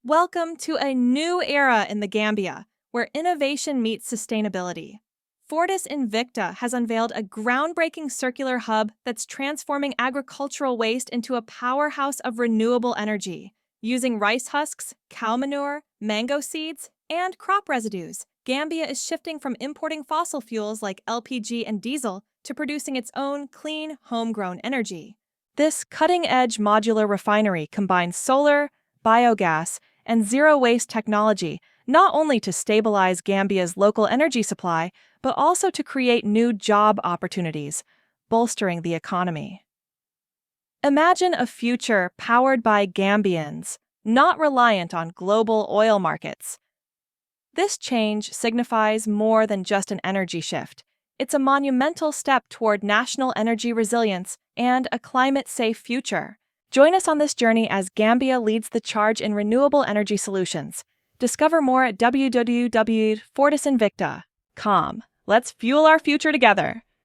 Welcome to a new era in the Gambia, where innovation meets sustainability. Fortis Invicta has unveiled a groundbreaking circular hub that's transforming agricultural waste into a powerhouse of renewable energy. Using rice husks, cow manure, mango seeds, and crop residues, Gambia is shifting from importing fossil fuels like LPG and diesel to producing its own clean, homegrown energy. This cutting-edge modular refinery combines solar, biogas, and zero-waste technology not only to stabilize Gambia's local energy supply, but also to create new job opportunities, bolstering the economy. Imagine a future powered by Gambians, not reliant on global oil markets. This change signifies more than just an energy shift. It's a monumental step toward national energy resilience and a climate-safe future. Join us on this journey as Gambia leads the charge in renewable energy solutions. Discover more at www.fortisinvicta.com. Let's fuel our future together.